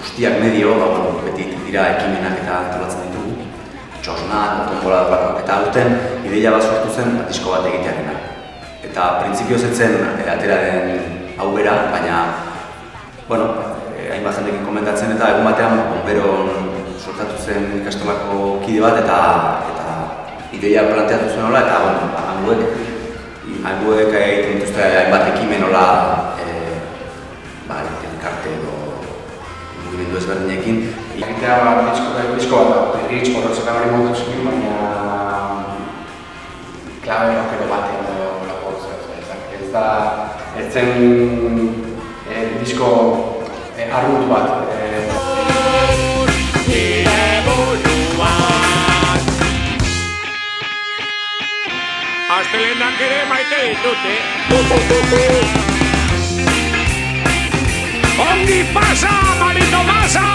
guztiak medio, beti dira ekimenak eta antolatzen ditugu, txosnak, tombola bakoak, eta aurten ideia bat sortu zen disko bat egitearena. Eta printzipioz etzen atera den hau bera, baina hainbat jendekin komentatzen eta egun batean Bonberon sortatu zen ikastolako kide bat eta ideia planteatu zuen hola eta hangoek egiten dituzte hainbat ekimen hola elkarte edo mugimendu ezberdinekin. Egitea disko bat, berriz horretzetan hori modu zen, baina klabe rockero batean edo lagotzen. Ez zen disko arrunt bat. Astelenak ere maite ditute. Ongi pasa, Marito Masa!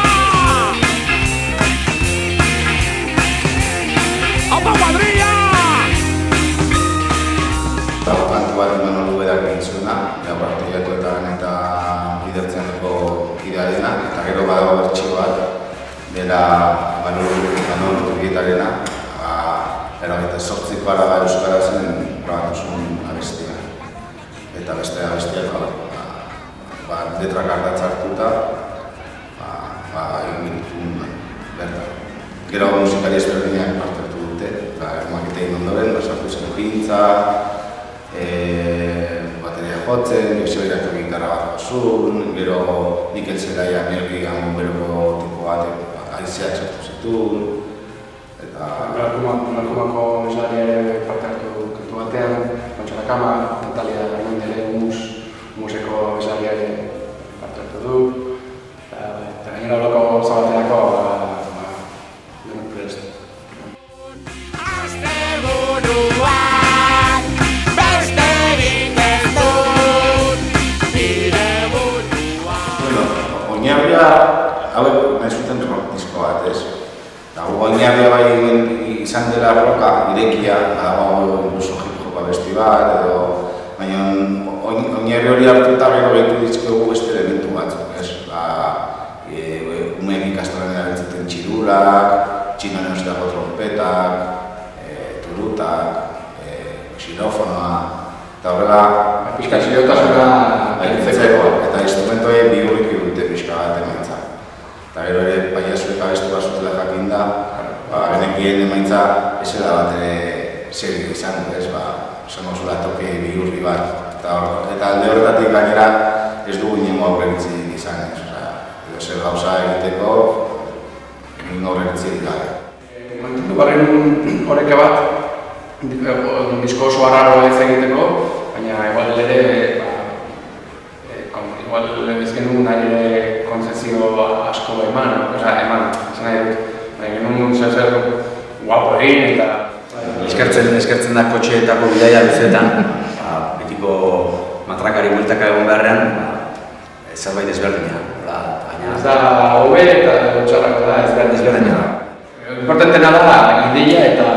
Opa, cuadrilla! Kantu bat eman hori bedak egin zuena, partidatuetan eta lidertzeneko kidea dena, eta gero badago bertxio bat, dela Manolo Turgietarena, eragite sortziko araba euskara zen grabatuzun abestia. Eta beste abestiak letrak ardatz hartuta, egin ditun bertan. Gero musikari ezberdinak parte hartu dute, makitein ondoren, sartu zen pintza, bateria jotzen, Josebiratu gitarra bat josun, gero Mikel Zelaia Mergi Bonberoko tipo bat aizeak sartu zituen. Markumako meslari ere parte hartu kantu batean, Kontxo Lakama, Natalia Hernandere museko meslari ere parte hartu du. Eta gainera oloko zabaterako denok prest. Oinarria hauek nahi zuten rock disko bat, ez? Oinarria bai izan dela roka irekia, incluso hip-hop abesti bat, baina oinarri hori hartuta gero behitu dizkiogu beste elementu batzuk, ez? Umeen ikastoren erabiltzen txirulak, txinoen euskako trompetak, turutak, xilofonoa, eta horrela... Pixka xiliotasuna eta instrumentoei bihurrik dute pixka bat emaitza. Eta gero ere paiasuek abestu bat zutela jakin da, genekien emaitza esela bat ere serio izan, ez? Zango zula toke bihurri bat. Eta alde horretatik gainera ez dugu inengo aurreritzik izan, ez? Edo zer gauza egiteko, egin aurreritzik gabe. Mantendu barren horreke bat, disko oso arraroa ez egiteko, baina igual ere, igual ez genuen nahi ere konzezio asko eman, esan nahi dut, genuen zer guapo egin eta... Eskertzen da kotxeetako bidaia luzeetan, betiko matrakari bueltaka egon beharrean, zerbait ezberdina. Ez da hobe eta txarrako da ezberdina. Importantena da ideia eta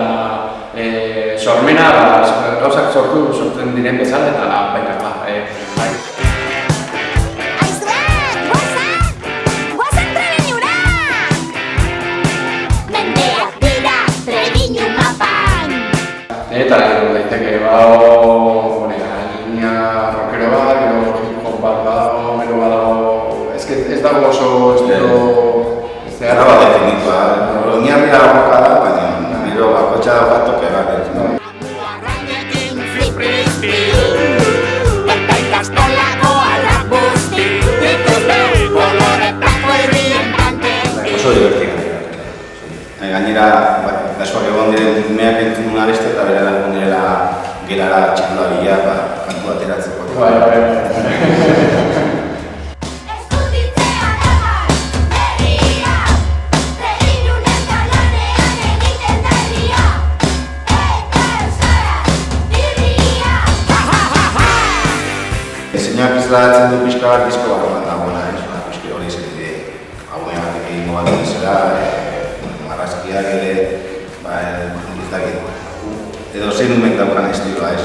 sormena gauzak sortzen diren bezala eta baina eta gero daiteke badago linea rockero bat, gero hip-hop bat badago, gero badago... Ez dago oso estilo... Gara bat definitua, oinarria roka da, baina gero bakotxa bat toke bat. Oso divertigarria. Gainera, gaskoak egon diren umeak entzun abeste eta bere egon direla gelara txandua bila, kantu ateratzeko. Ezeinak izladatzen du pixka bat disko bat eman dagoena, pixka hori zetide hauen batek egin bat egizela, marrazkiak ere, edo zein umek daukan estiloa ez,